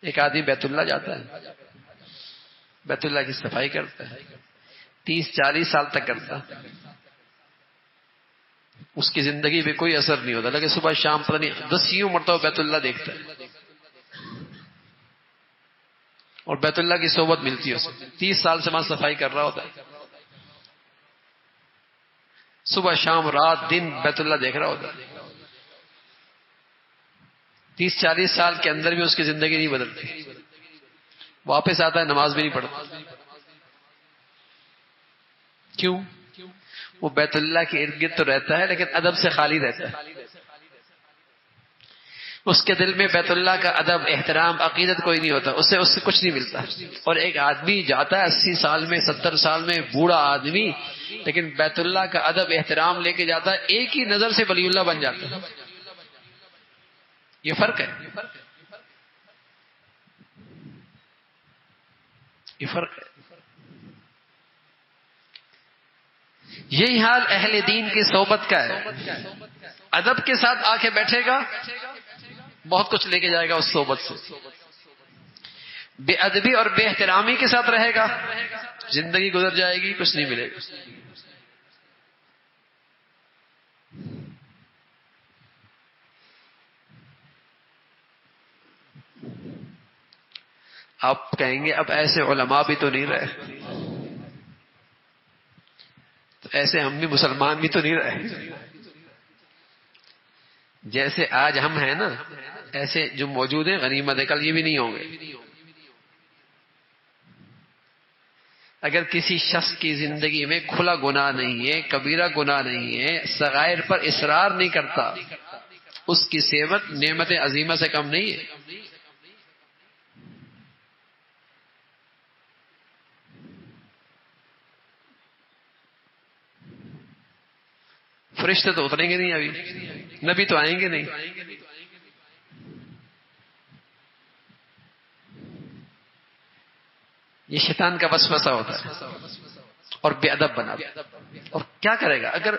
ایک آدمی بیت اللہ جاتا ہے، بیت اللہ کی صفائی کرتا ہے، 30-40 سال تک کرتا ہے، اس کی زندگی پہ کوئی اثر نہیں ہوتا، لیکن صبح شام پتہ نہیں 10 مرتبہ بیت اللہ دیکھتا ہے اور بیت اللہ کی صحبت ملتی ہے اسے، 30 سال سے وہاں صفائی کر رہا ہوتا ہے، صبح شام رات دن بیت اللہ دیکھ رہا ہوتا ہے، 30-40 سال کے اندر بھی اس کی زندگی نہیں بدلتی، واپس آتا ہے نماز بھی نہیں پڑھتا۔ کیوں؟ وہ بیت اللہ کے ارد گرد تو رہتا ہے لیکن ادب سے خالی رہتا ہے، اس کے دل میں بیت اللہ کا ادب، احترام، عقیدت کوئی نہیں ہوتا، اس سے کچھ نہیں ملتا۔ اور ایک آدمی جاتا ہے 80 سال میں، 70 سال میں، بوڑھا آدمی، لیکن بیت اللہ کا ادب احترام لے کے جاتا ہے، ایک ہی نظر سے ولی اللہ بن جاتا ہے۔ یہ فرق ہے، یہ فرق ہے۔ یہی حال اہل دین کی صحبت کا ہے، ادب کے ساتھ آ کے بیٹھے گا، بہت کچھ لے کے جائے گا اس صحبت سے، بے ادبی اور بے احترامی کے ساتھ رہے گا، زندگی گزر جائے گی، کچھ نہیں ملے گا۔ آپ کہیں گے اب ایسے علماء بھی تو نہیں رہے، تو ایسے ہم بھی مسلمان بھی تو نہیں رہے، جیسے آج ہم ہیں نا، ایسے جو موجود ہیں غنیمت ہے، کل یہ بھی نہیں ہوں گے۔ اگر کسی شخص کی زندگی میں کھلا گناہ نہیں ہے، کبیرہ گناہ نہیں ہے، صغائر پر اصرار نہیں کرتا، اس کی صحبت نعمت عظیمہ سے کم نہیں ہے۔ فرشتے تو اتریں گے نہیں، ابھی نبی تو آئیں گے نہیں، یہ شیطان کا وسوسہ ہوتا ہے اور بے ادب بنا۔ اور کیا کرے گا اگر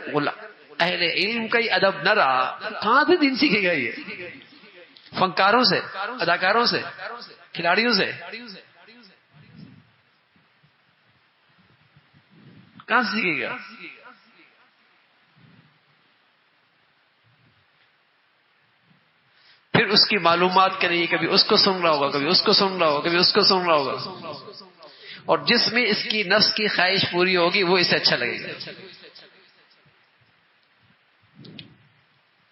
اہل علم کا ہی ادب نہ رہا، کہاں سے دین سیکھے گا؟ یہ فنکاروں سے، اداکاروں سے، کھلاڑیوں سے کہاں سے سیکھے گا؟ پھر اس کی معلومات کے لیے کبھی اس کو سن رہا ہوگا، کبھی اس کو سن رہا ہوگا، کبھی اس کو سن رہا ہوگا، اور جس میں اس کی نفس کی خواہش پوری ہوگی وہ اسے اچھا لگے گا،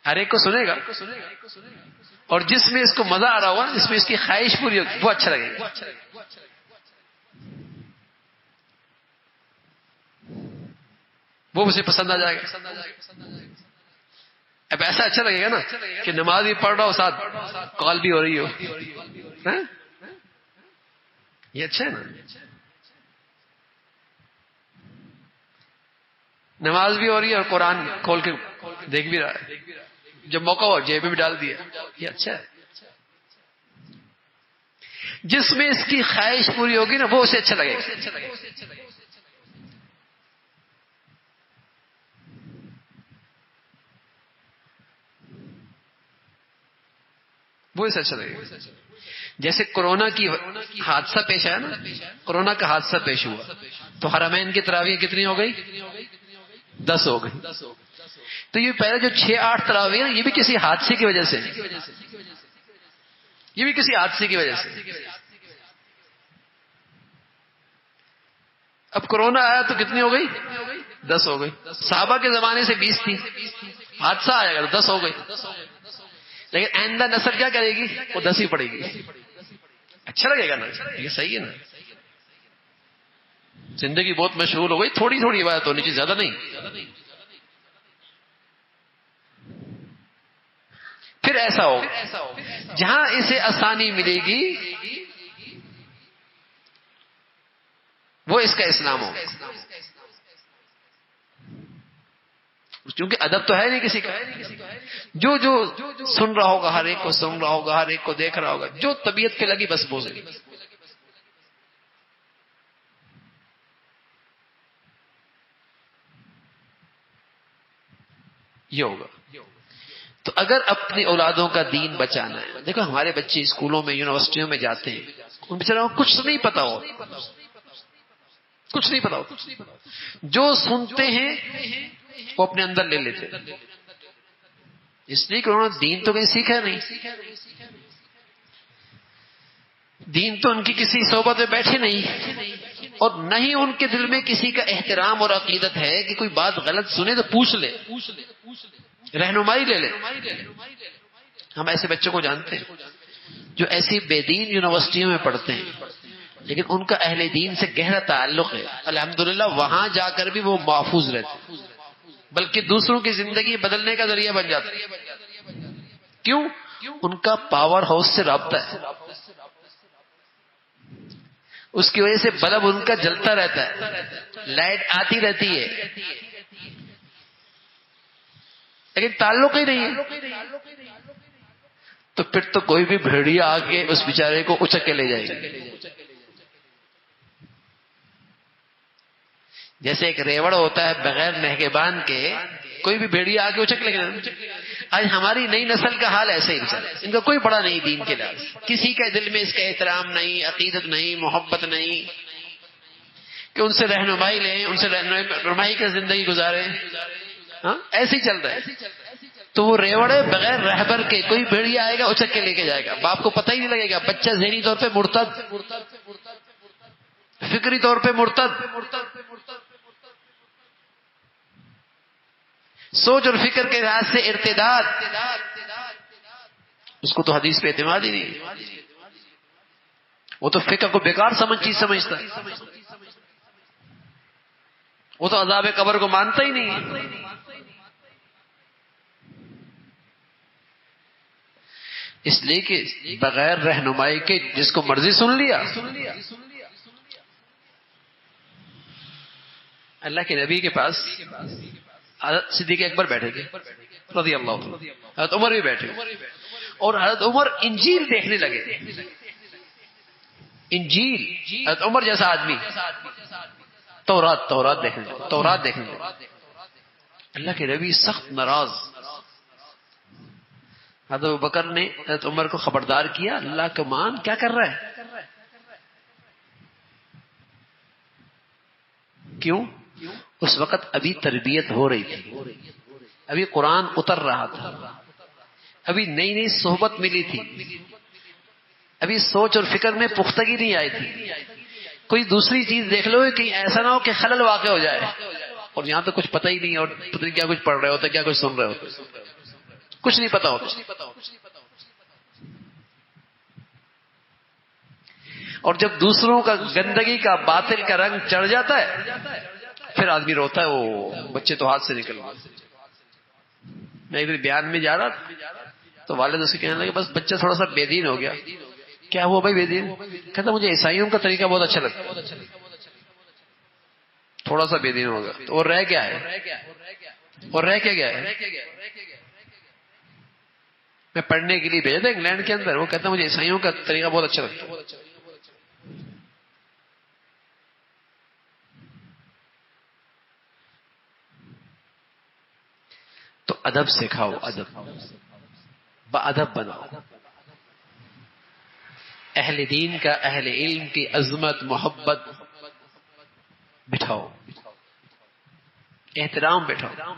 ہر ایک کو سنے گا، اور جس میں اس کو مزہ آ رہا ہوگا، جس میں اس کی خواہش پوری ہوگی وہ اچھا لگے گا، وہ مجھے پسند آ جائے گا۔ اب ایسا اچھا لگے گا نا کہ نماز بھی پڑھ رہا ہو، ساتھ کال بھی ہو رہی ہو، یہ اچھا ہے نا؟ نماز بھی ہو رہی ہے اور قرآن کھول کے دیکھ بھی رہا ہے، جب موقع ہو جیب میں بھی ڈال دیا، یہ اچھا ہے۔ جس میں اس کی خواہش پوری ہوگی نا وہ اسے اچھا لگے گا۔ وہ اسے اچھا لگے گا۔ جیسے کرونا کی حادثہ پیش آیا نا، کرونا کا حادثہ پیش ہوا تو حرمین کی تراویح کتنی ہو گئی؟ 10 ہو گئی۔ تو یہ پہلے جو 6-8 تراویح یہ بھی کسی حادثے کی وجہ سے، یہ بھی کسی حادثے کی وجہ سے۔ اب کرونا آیا تو کتنی ہو گئی؟ 10 ہو گئی۔ صحابہ کے زمانے سے 20 تھی، حادثہ آئے گا تو 10 ہو گئی، لیکن آئندہ نسل کیا کرے گی؟ وہ 10 ہی پڑے گی، اچھا لگے گا نا؟ یہ صحیح ہے نا؟ زندگی بہت مشغول ہو گئی، تھوڑی تھوڑی عبادت ہونی چاہیے، زیادہ نہیں۔ پھر ایسا ہوگا جہاں اسے آسانی ملے گی وہ اس کا اسلام ہوگا، کیونکہ ادب تو ہے نہیں کسی کا، جو سن رہا ہوگا، ہر ایک کو سن رہا ہوگا، ہر ایک کو دیکھ رہا ہوگا، جو طبیعت پہ لگی بس بولے گی۔ یہ ہوگا۔ تو اگر اپنی اولادوں کا دین بچانا ہے، دیکھو ہمارے بچے اسکولوں میں یونیورسٹیوں میں جاتے ہیں، ان بیچاروں کو کچھ نہیں پتا ہو، کچھ نہیں پتا ہو، جو سنتے ہیں وہ اپنے اندر لے لیتے، اس لیے کہ انہوں نے دین تو کہیں سیکھا نہیں، دین تو ان کی کسی صحبت میں بیٹھے نہیں، اور نہ ہی ان کے دل میں کسی کا احترام اور عقیدت ہے کہ کوئی بات غلط سنے تو پوچھ لے، رہنمائی لے لے۔ ہم ایسے بچوں کو جانتے ہیں جو ایسی بے دین یونیورسٹیوں میں پڑھتے ہیں، لیکن ان کا اہل دین سے گہرا تعلق ہے، الحمدللہ وہاں جا کر بھی وہ محفوظ رہتے ہیں، بلکہ دوسروں کی زندگی بدلنے کا ذریعہ بن جاتا ہے۔ کیوں؟ ان کا پاور ہاؤس سے رابطہ ہے، اس کی وجہ سے بلب ان کا جلتا رہتا ہے، لائٹ آتی رہتی ہے، لیکن تعلق ہی نہیں ہے، تو پھر تو کوئی بھی بھیڑیا آ کے اس بیچارے کو اچک کے لے جائے گا۔ جیسے ایک ریوڑ ہوتا ہے بغیر نہگبان کے، کوئی بھی بھیڑیا آ کے اچک لے گا۔ آج ہماری نئی نسل کا حال ایسے ہی بیچارے، ان کا کوئی پڑا نہیں دین کے لحاظ، کسی کے دل میں اس کا احترام نہیں، عقیدت نہیں، محبت نہیں کہ ان سے رہنمائی لیں، ان سے رہنمائی کا زندگی گزاریں، ہاں ایسے ہی چل رہا ہے۔ تو وہ ریوڑے بغیر رہبر کے، کوئی بھیڑیا آئے گا اچک کے لے کے جائے گا، باپ کو پتہ ہی نہیں لگے گا، بچہ ذہنی طور پہ مرتد، فکری طور پہ مرتد، سوچ اور فکر کے لحاظ سے ارتداد، اس کو تو حدیث پہ اعتماد ہی نہیں، وہ تو فقہ کو بیکار سمجھتا ہے، وہ تو عذاب قبر کو مانتا ہی نہیں۔ اس لیے کہ بغیر رہنمائی کے جس کو مرضی سن لیا۔ اللہ کے نبی کے پاس حضرت صدیق اکبر بیٹھے تھے رضی اللہ عنہ، حضرت عمر بھی بیٹھے، اور حضرت عمر انجیل دیکھنے لگے، انجیل، حضرت عمر جیسا آدمی تورات دیکھنے لگے۔ اللہ کے نبی سخت ناراض، حضرت ابوبکر نے حضرت عمر کو خبردار کیا، اللہ کا مان کیا کر رہا ہے؟ کیوں؟ اس وقت ابھی تربیت ہو رہی تھی، ابھی قرآن اتر رہا تھا، ابھی نئی نئی صحبت ملی تھی، ابھی سوچ اور فکر میں پختگی نہیں آئی تھی۔ کوئی دوسری چیز دیکھ لو کہ ایسا نہ ہو کہ خلل واقع ہو جائے، اور یہاں تو کچھ پتہ ہی نہیں، اور پتہ نہیں کیا کچھ پڑھ رہے ہوتے، کیا کچھ سن رہے ہوتے، کچھ نہیں پتا ہوتا۔ اور جب دوسروں کا گندگی کا باطل کا رنگ چڑھ جاتا ہے پھر آدمی روتا ہے، وہ بچے تو ہاتھ سے نکل گئے۔ میں ایک دن بیان میں جا رہا تھا تو والد اس سے کہنے لگے بس بچہ تھوڑا سا بے دین ہو گیا۔ کیا ہوا بھائی بے دین؟ کہتا مجھے عیسائیوں کا طریقہ بہت اچھا لگتا ہے، تھوڑا سا بے دین ہوگا۔ تو اور رہ کیا ہے؟ اور رہ کیا گیا ہے؟ میں پڑھنے کے لیے بھیجا تھا انگلینڈ کے اندر، وہ کہتا مجھے عیسائیوں کا طریقہ بہت اچھا لگتا ہے۔ تو ادب سکھاؤ، ادب، بادب بناؤ، اہل دین کا، اہل علم کی عظمت محبت بٹھاؤ، احترام بٹھاؤ۔